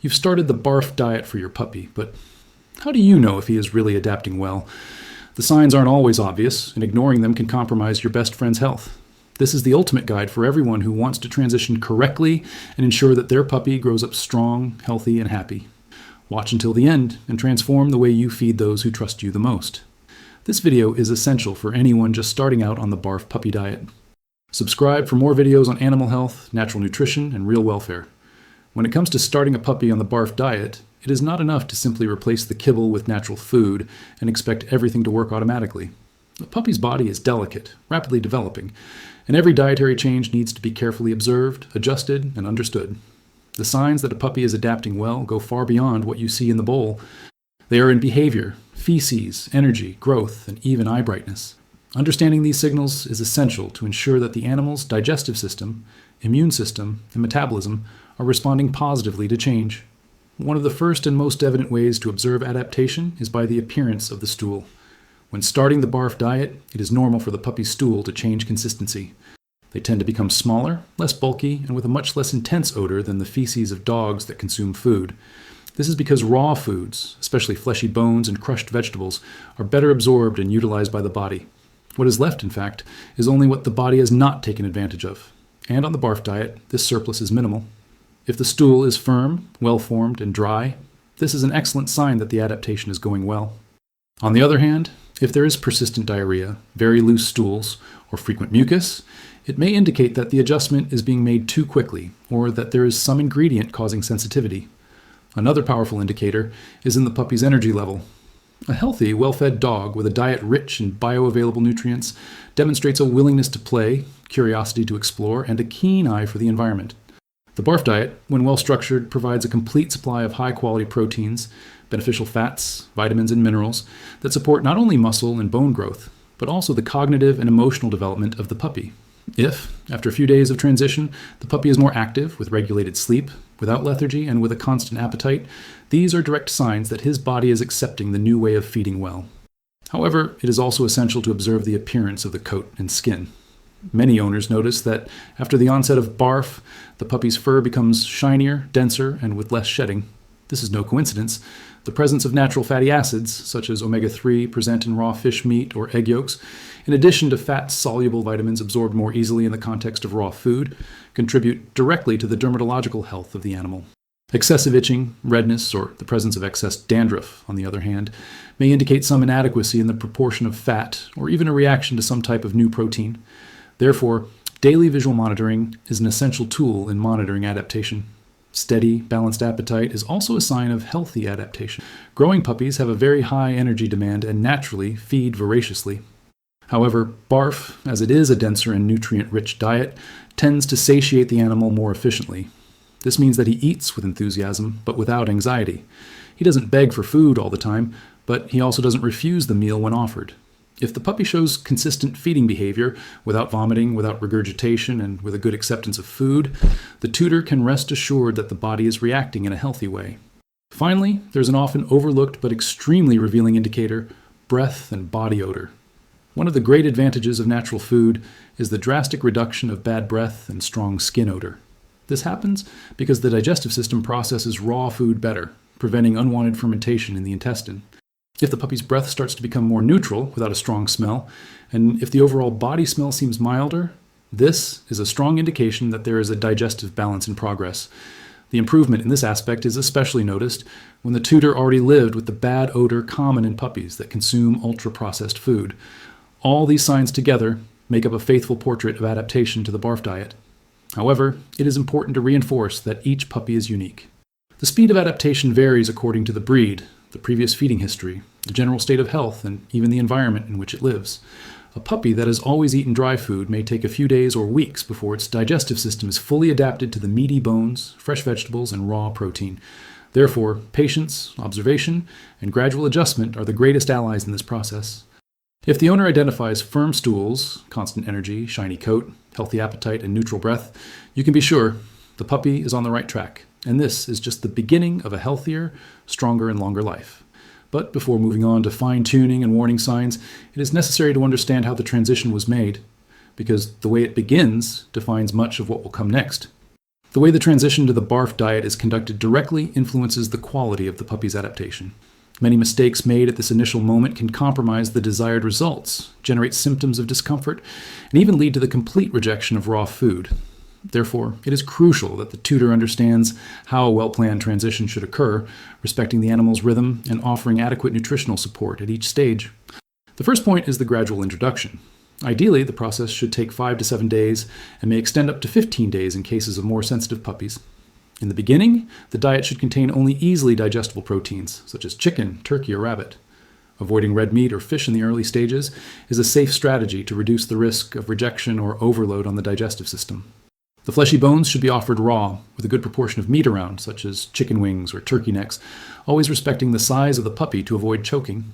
You've started the BARF diet for your puppy, but how do you know if he is really adapting well? The signs aren't always obvious, and ignoring them can compromise your best friend's health. This is the ultimate guide for everyone who wants to transition correctly and ensure that their puppy grows up strong, healthy, and happy. Watch until the end and transform the way you feed those who trust you the most. This video is essential for anyone just starting out on the BARF puppy diet. Subscribe for more videos on animal health, natural nutrition, and real welfare. When it comes to starting a puppy on the BARF diet, it is not enough to simply replace the kibble with natural food and expect everything to work automatically. A puppy's body is delicate, rapidly developing, and every dietary change needs to be carefully observed, adjusted, and understood. The signs that a puppy is adapting well go far beyond what you see in the bowl. They are in behavior, feces, energy, growth, and even eye brightness. Understanding these signals is essential to ensure that the animal's digestive system, immune system, and metabolism are responding positively to change. One of the first and most evident ways to observe adaptation is by the appearance of the stool. When starting the BARF diet, it is normal for the puppy's stool to change consistency. They tend to become smaller, less bulky, and with a much less intense odor than the feces of dogs that consume food. This is because raw foods, especially fleshy bones and crushed vegetables, are better absorbed and utilized by the body. What is left, in fact, is only what the body has not taken advantage of. And on the BARF diet, this surplus is minimal. If the stool is firm, well-formed, and dry, this is an excellent sign that the adaptation is going well. On the other hand, if there is persistent diarrhea, very loose stools, or frequent mucus, it may indicate that the adjustment is being made too quickly, or that there is some ingredient causing sensitivity. Another powerful indicator is in the puppy's energy level. A healthy, well-fed dog with a diet rich in bioavailable nutrients demonstrates a willingness to play, curiosity to explore, and a keen eye for the environment. The BARF diet, when well-structured, provides a complete supply of high-quality proteins, beneficial fats, vitamins, and minerals that support not only muscle and bone growth, but also the cognitive and emotional development of the puppy. If, after a few days of transition, the puppy is more active, with regulated sleep, without lethargy, and with a constant appetite, these are direct signs that his body is accepting the new way of feeding well. However, it is also essential to observe the appearance of the coat and skin. Many owners notice that after the onset of BARF, the puppy's fur becomes shinier, denser, and with less shedding. This is no coincidence. The presence of natural fatty acids, such as omega-3 present in raw fish meat or egg yolks, in addition to fat-soluble vitamins absorbed more easily in the context of raw food, contribute directly to the dermatological health of the animal. Excessive itching, redness, or the presence of excess dandruff, on the other hand, may indicate some inadequacy in the proportion of fat or even a reaction to some type of new protein. Therefore, daily visual monitoring is an essential tool in monitoring adaptation. Steady, balanced appetite is also a sign of healthy adaptation. Growing puppies have a very high energy demand and naturally feed voraciously. However, BARF, as it is a denser and nutrient-rich diet, tends to satiate the animal more efficiently. This means that he eats with enthusiasm, but without anxiety. He doesn't beg for food all the time, but he also doesn't refuse the meal when offered. If the puppy shows consistent feeding behavior, without vomiting, without regurgitation, and with a good acceptance of food, the tutor can rest assured that the body is reacting in a healthy way. Finally, there's an often overlooked but extremely revealing indicator: breath and body odor. One of the great advantages of natural food is the drastic reduction of bad breath and strong skin odor. This happens because the digestive system processes raw food better, preventing unwanted fermentation in the intestine. If the puppy's breath starts to become more neutral without a strong smell, and if the overall body smell seems milder, this is a strong indication that there is a digestive balance in progress. The improvement in this aspect is especially noticed when the tutor already lived with the bad odor common in puppies that consume ultra-processed food. All these signs together make up a faithful portrait of adaptation to the BARF diet. However, it is important to reinforce that each puppy is unique. The speed of adaptation varies according to the breed, the previous feeding history, the general state of health, and even the environment in which it lives. A puppy that has always eaten dry food may take a few days or weeks before its digestive system is fully adapted to the meaty bones, fresh vegetables, and raw protein. Therefore, patience, observation, and gradual adjustment are the greatest allies in this process. If the owner identifies firm stools, constant energy, shiny coat, healthy appetite, and neutral breath, you can be sure the puppy is on the right track. And this is just the beginning of a healthier, stronger, and longer life. But before moving on to fine-tuning and warning signs, it is necessary to understand how the transition was made, because the way it begins defines much of what will come next. The way the transition to the BARF diet is conducted directly influences the quality of the puppy's adaptation. Many mistakes made at this initial moment can compromise the desired results, generate symptoms of discomfort, and even lead to the complete rejection of raw food. Therefore, it is crucial that the tutor understands how a well-planned transition should occur, respecting the animal's rhythm and offering adequate nutritional support at each stage. The first point is the gradual introduction. Ideally, the process should take 5 to 7 days and may extend up to 15 days in cases of more sensitive puppies. In the beginning, the diet should contain only easily digestible proteins, such as chicken, turkey, or rabbit. Avoiding red meat or fish in the early stages is a safe strategy to reduce the risk of rejection or overload on the digestive system. The fleshy bones should be offered raw, with a good proportion of meat around, such as chicken wings or turkey necks, always respecting the size of the puppy to avoid choking.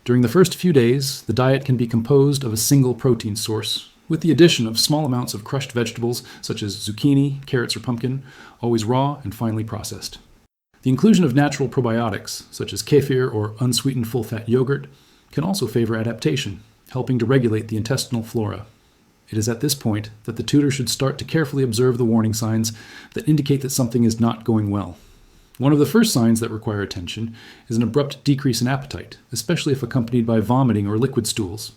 During the first few days, the diet can be composed of a single protein source, with the addition of small amounts of crushed vegetables such as zucchini, carrots, or pumpkin, always raw and finely processed. The inclusion of natural probiotics, such as kefir or unsweetened full-fat yogurt, can also favor adaptation, helping to regulate the intestinal flora. It is at this point that the tutor should start to carefully observe the warning signs that indicate that something is not going well. One of the first signs that require attention is an abrupt decrease in appetite, especially if accompanied by vomiting or liquid stools.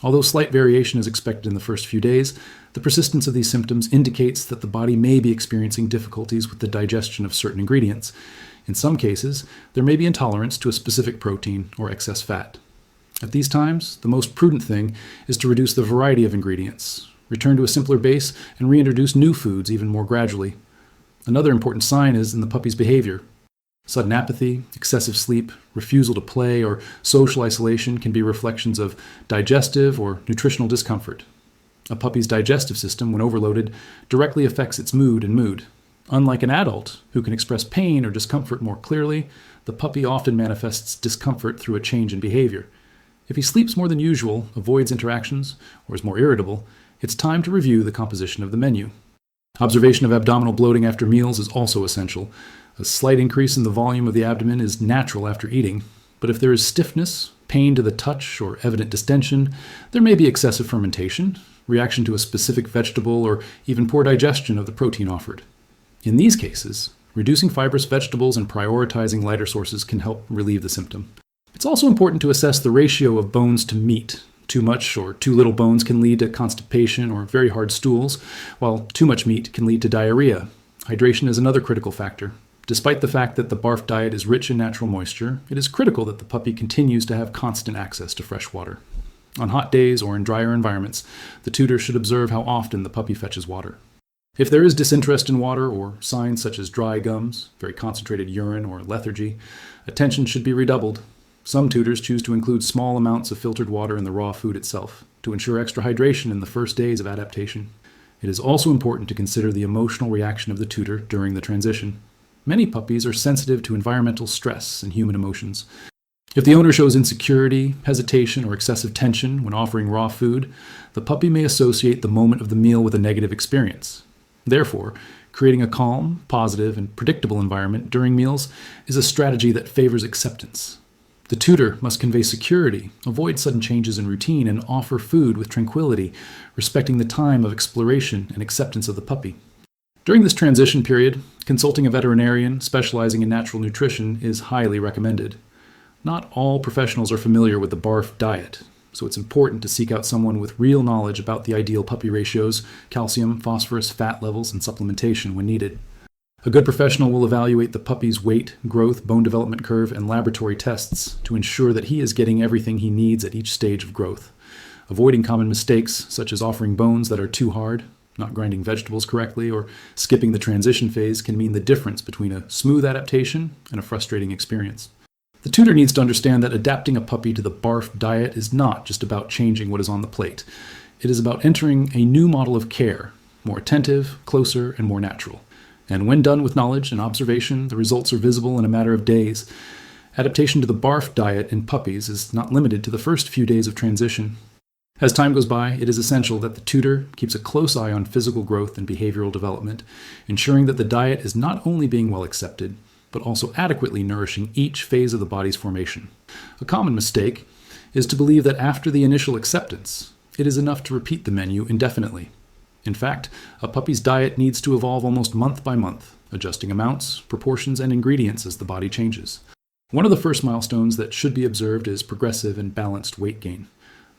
Although slight variation is expected in the first few days, the persistence of these symptoms indicates that the body may be experiencing difficulties with the digestion of certain ingredients. In some cases, there may be intolerance to a specific protein or excess fat. At these times, the most prudent thing is to reduce the variety of ingredients, return to a simpler base, and reintroduce new foods even more gradually. Another important sign is in the puppy's behavior. Sudden apathy, excessive sleep, refusal to play, or social isolation can be reflections of digestive or nutritional discomfort. A puppy's digestive system, when overloaded, directly affects its mood and mood. Unlike an adult, who can express pain or discomfort more clearly, the puppy often manifests discomfort through a change in behavior. If he sleeps more than usual, avoids interactions, or is more irritable, it's time to review the composition of the menu. Observation of abdominal bloating after meals is also essential. A slight increase in the volume of the abdomen is natural after eating, but if there is stiffness, pain to the touch, or evident distension, there may be excessive fermentation, reaction to a specific vegetable, or even poor digestion of the protein offered. In these cases, reducing fibrous vegetables and prioritizing lighter sources can help relieve the symptom. It's also important to assess the ratio of bones to meat. Too much or too little bones can lead to constipation or very hard stools, while too much meat can lead to diarrhea. Hydration is another critical factor. Despite the fact that the BARF diet is rich in natural moisture, it is critical that the puppy continues to have constant access to fresh water. On hot days or in drier environments, the tutor should observe how often the puppy fetches water. If there is disinterest in water or signs such as dry gums, very concentrated urine, or lethargy, attention should be redoubled. Some tutors choose to include small amounts of filtered water in the raw food itself to ensure extra hydration in the first days of adaptation. It is also important to consider the emotional reaction of the tutor during the transition. Many puppies are sensitive to environmental stress and human emotions. If the owner shows insecurity, hesitation, or excessive tension when offering raw food, the puppy may associate the moment of the meal with a negative experience. Therefore, creating a calm, positive, and predictable environment during meals is a strategy that favors acceptance. The tutor must convey security, avoid sudden changes in routine, and offer food with tranquility, respecting the time of exploration and acceptance of the puppy. During this transition period, consulting a veterinarian specializing in natural nutrition is highly recommended. Not all professionals are familiar with the BARF diet, so it's important to seek out someone with real knowledge about the ideal puppy ratios, calcium, phosphorus, fat levels, and supplementation when needed. A good professional will evaluate the puppy's weight, growth, bone development curve, and laboratory tests to ensure that he is getting everything he needs at each stage of growth. Avoiding common mistakes, such as offering bones that are too hard, not grinding vegetables correctly, or skipping the transition phase can mean the difference between a smooth adaptation and a frustrating experience. The tutor needs to understand that adapting a puppy to the BARF diet is not just about changing what is on the plate. It is about entering a new model of care, more attentive, closer, and more natural. And when done with knowledge and observation, the results are visible in a matter of days. Adaptation to the BARF diet in puppies is not limited to the first few days of transition. As time goes by, it is essential that the tutor keeps a close eye on physical growth and behavioral development, ensuring that the diet is not only being well accepted, but also adequately nourishing each phase of the body's formation. A common mistake is to believe that after the initial acceptance, it is enough to repeat the menu indefinitely. In fact, a puppy's diet needs to evolve almost month by month, adjusting amounts, proportions, and ingredients as the body changes. One of the first milestones that should be observed is progressive and balanced weight gain.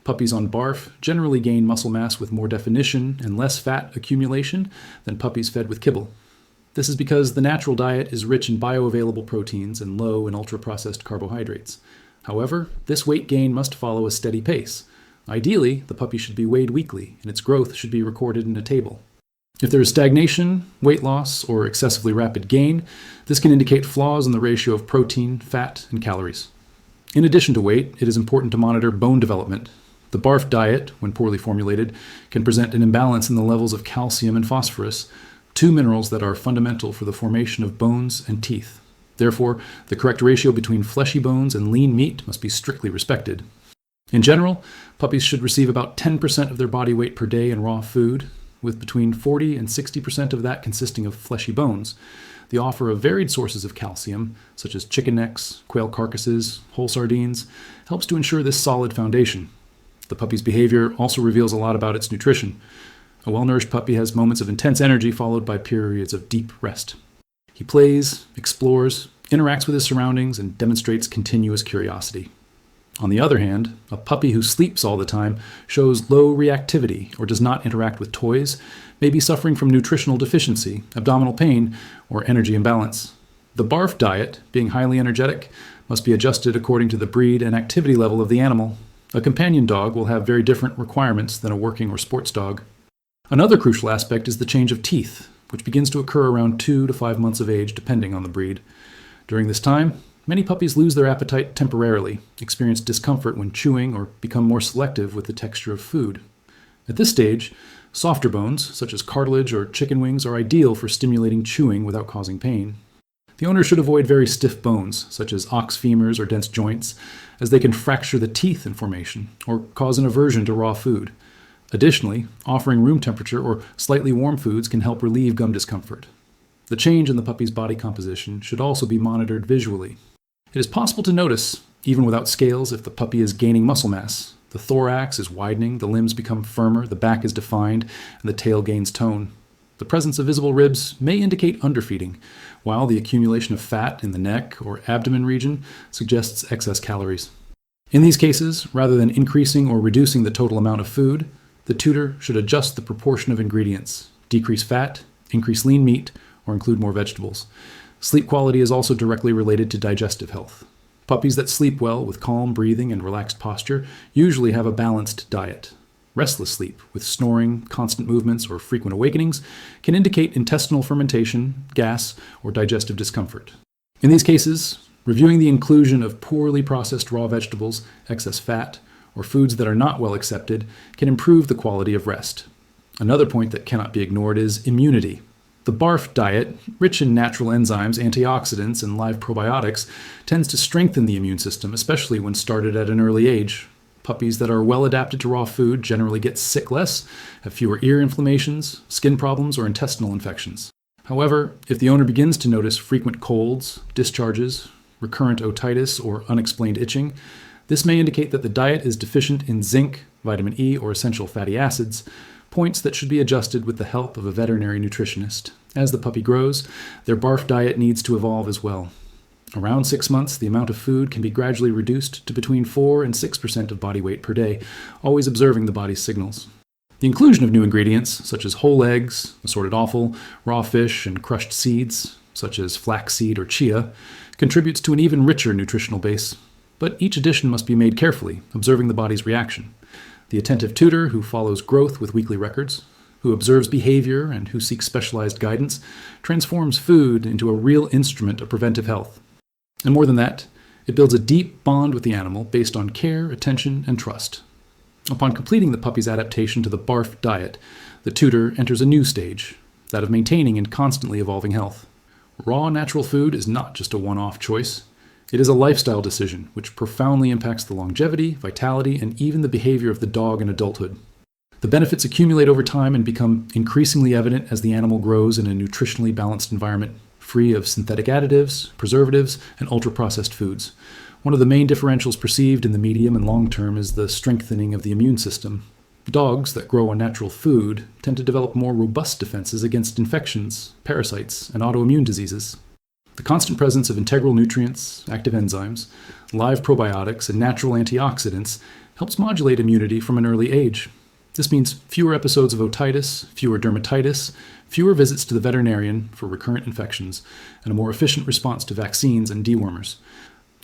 Puppies on BARF generally gain muscle mass with more definition and less fat accumulation than puppies fed with kibble. This is because the natural diet is rich in bioavailable proteins and low in ultra-processed carbohydrates. However, this weight gain must follow a steady pace. Ideally, the puppy should be weighed weekly, and its growth should be recorded in a table. If there is stagnation, weight loss, or excessively rapid gain, this can indicate flaws in the ratio of protein, fat, and calories. In addition to weight, it is important to monitor bone development. The BARF diet, when poorly formulated, can present an imbalance in the levels of calcium and phosphorus, two minerals that are fundamental for the formation of bones and teeth. Therefore, the correct ratio between fleshy bones and lean meat must be strictly respected. In general, puppies should receive about 10% of their body weight per day in raw food, with between 40 and 60% of that consisting of fleshy bones. The offer of varied sources of calcium, such as chicken necks, quail carcasses, whole sardines, helps to ensure this solid foundation. The puppy's behavior also reveals a lot about its nutrition. A well-nourished puppy has moments of intense energy followed by periods of deep rest. He plays, explores, interacts with his surroundings, and demonstrates continuous curiosity. On the other hand, a puppy who sleeps all the time, shows low reactivity, or does not interact with toys, may be suffering from nutritional deficiency, abdominal pain, or energy imbalance. The BARF diet, being highly energetic, must be adjusted according to the breed and activity level of the animal. A companion dog will have very different requirements than a working or sports dog. Another crucial aspect is the change of teeth, which begins to occur around 2 to 5 months of age, depending on the breed. During this time, many puppies lose their appetite temporarily, experience discomfort when chewing, or become more selective with the texture of food. At this stage, softer bones, such as cartilage or chicken wings, are ideal for stimulating chewing without causing pain. The owner should avoid very stiff bones, such as ox femurs or dense joints, as they can fracture the teeth in formation or cause an aversion to raw food. Additionally, offering room temperature or slightly warm foods can help relieve gum discomfort. The change in the puppy's body composition should also be monitored visually. It is possible to notice, even without scales, if the puppy is gaining muscle mass. The thorax is widening, the limbs become firmer, the back is defined, and the tail gains tone. The presence of visible ribs may indicate underfeeding, while the accumulation of fat in the neck or abdomen region suggests excess calories. In these cases, rather than increasing or reducing the total amount of food, the tutor should adjust the proportion of ingredients, decrease fat, increase lean meat, or include more vegetables. Sleep quality is also directly related to digestive health. Puppies that sleep well with calm breathing and relaxed posture usually have a balanced diet. Restless sleep, with snoring, constant movements, or frequent awakenings, can indicate intestinal fermentation, gas, or digestive discomfort. In these cases, reviewing the inclusion of poorly processed raw vegetables, excess fat, or foods that are not well accepted can improve the quality of rest. Another point that cannot be ignored is immunity. The BARF diet, rich in natural enzymes, antioxidants, and live probiotics, tends to strengthen the immune system, especially when started at an early age. Puppies that are well adapted to raw food generally get sick less, have fewer ear inflammations, skin problems, or intestinal infections. However, if the owner begins to notice frequent colds, discharges, recurrent otitis, or unexplained itching, this may indicate that the diet is deficient in zinc, vitamin E, or essential fatty acids, points that should be adjusted with the help of a veterinary nutritionist. As the puppy grows, their BARF diet needs to evolve as well. Around 6 months, the amount of food can be gradually reduced to between 4 and 6% of body weight per day, always observing the body's signals. The inclusion of new ingredients, such as whole eggs, assorted offal, raw fish, and crushed seeds, such as flaxseed or chia, contributes to an even richer nutritional base. But each addition must be made carefully, observing the body's reaction. The attentive tutor, who follows growth with weekly records, who observes behavior, and who seeks specialized guidance, transforms food into a real instrument of preventive health. And more than that, it builds a deep bond with the animal based on care, attention, and trust. Upon completing the puppy's adaptation to the BARF diet, the tutor enters a new stage, that of maintaining and constantly evolving health. Raw natural food is not just a one-off choice. It is a lifestyle decision which profoundly impacts the longevity, vitality, and even the behavior of the dog in adulthood. The benefits accumulate over time and become increasingly evident as the animal grows in a nutritionally balanced environment, free of synthetic additives, preservatives, and ultra-processed foods. One of the main differentials perceived in the medium and long term is the strengthening of the immune system. Dogs that grow on natural food tend to develop more robust defenses against infections, parasites, and autoimmune diseases. The constant presence of integral nutrients, active enzymes, live probiotics, and natural antioxidants helps modulate immunity from an early age. This means fewer episodes of otitis, fewer dermatitis, fewer visits to the veterinarian for recurrent infections, and a more efficient response to vaccines and dewormers.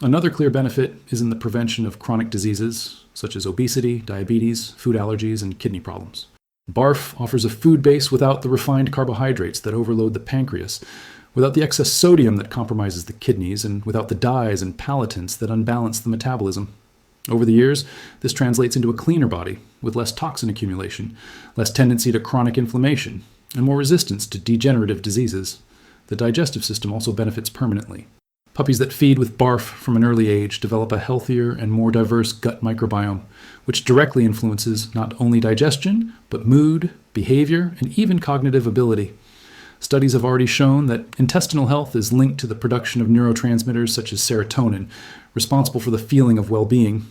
Another clear benefit is in the prevention of chronic diseases such as obesity, diabetes, food allergies, and kidney problems. BARF offers a food base without the refined carbohydrates that overload the pancreas, without the excess sodium that compromises the kidneys, and without the dyes and palatants that unbalance the metabolism. Over the years, this translates into a cleaner body with less toxin accumulation, less tendency to chronic inflammation, and more resistance to degenerative diseases. The digestive system also benefits permanently. Puppies that feed with BARF from an early age develop a healthier and more diverse gut microbiome, which directly influences not only digestion, but mood, behavior, and even cognitive ability. Studies have already shown that intestinal health is linked to the production of neurotransmitters such as serotonin, responsible for the feeling of well-being.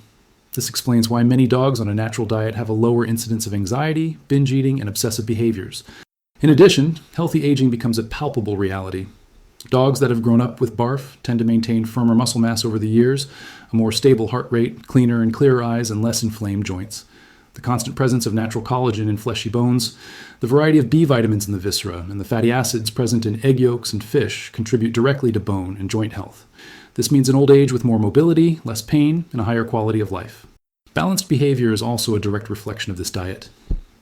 This explains why many dogs on a natural diet have a lower incidence of anxiety, binge eating, and obsessive behaviors. In addition, healthy aging becomes a palpable reality. Dogs that have grown up with BARF tend to maintain firmer muscle mass over the years, a more stable heart rate, cleaner and clearer eyes, and less inflamed joints. The constant presence of natural collagen in fleshy bones, the variety of B vitamins in the viscera, and the fatty acids present in egg yolks and fish contribute directly to bone and joint health. This means an old age with more mobility, less pain, and a higher quality of life. Balanced behavior is also a direct reflection of this diet.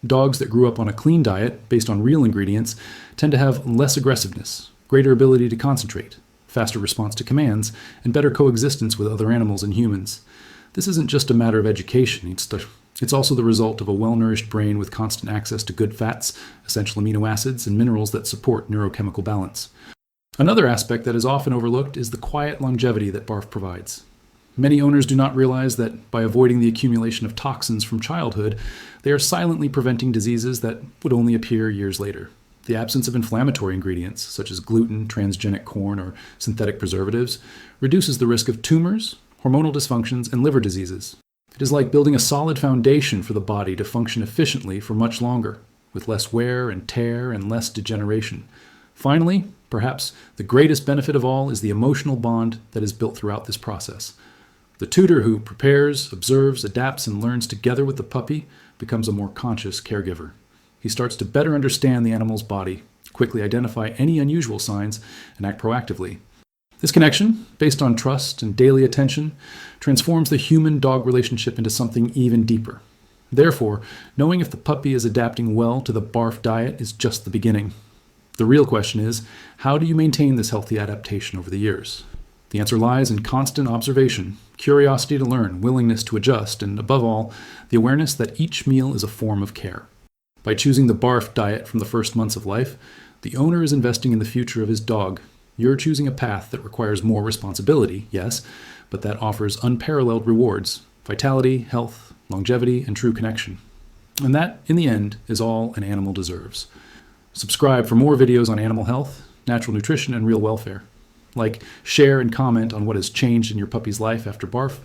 Dogs that grew up on a clean diet, based on real ingredients, tend to have less aggressiveness, greater ability to concentrate, faster response to commands, and better coexistence with other animals and humans. This isn't just a matter of education, it's also the result of a well-nourished brain with constant access to good fats, essential amino acids, and minerals that support neurochemical balance. Another aspect that is often overlooked is the quiet longevity that BARF provides. Many owners do not realize that by avoiding the accumulation of toxins from childhood, they are silently preventing diseases that would only appear years later. The absence of inflammatory ingredients, such as gluten, transgenic corn, or synthetic preservatives, reduces the risk of tumors, hormonal dysfunctions, and liver diseases. It is like building a solid foundation for the body to function efficiently for much longer, with less wear and tear and less degeneration. Finally, perhaps the greatest benefit of all is the emotional bond that is built throughout this process. The tutor who prepares, observes, adapts, and learns together with the puppy becomes a more conscious caregiver. He starts to better understand the animal's body, quickly identify any unusual signs, and act proactively. This connection, based on trust and daily attention, transforms the human-dog relationship into something even deeper. Therefore, knowing if the puppy is adapting well to the BARF diet is just the beginning. The real question is, how do you maintain this healthy adaptation over the years? The answer lies in constant observation, curiosity to learn, willingness to adjust, and above all, the awareness that each meal is a form of care. By choosing the BARF diet from the first months of life, the owner is investing in the future of his dog. You're choosing a path that requires more responsibility, yes, but that offers unparalleled rewards: vitality, health, longevity, and true connection. And that, in the end, is all an animal deserves. Subscribe for more videos on animal health, natural nutrition, and real welfare. Like, share, and comment on what has changed in your puppy's life after BARF.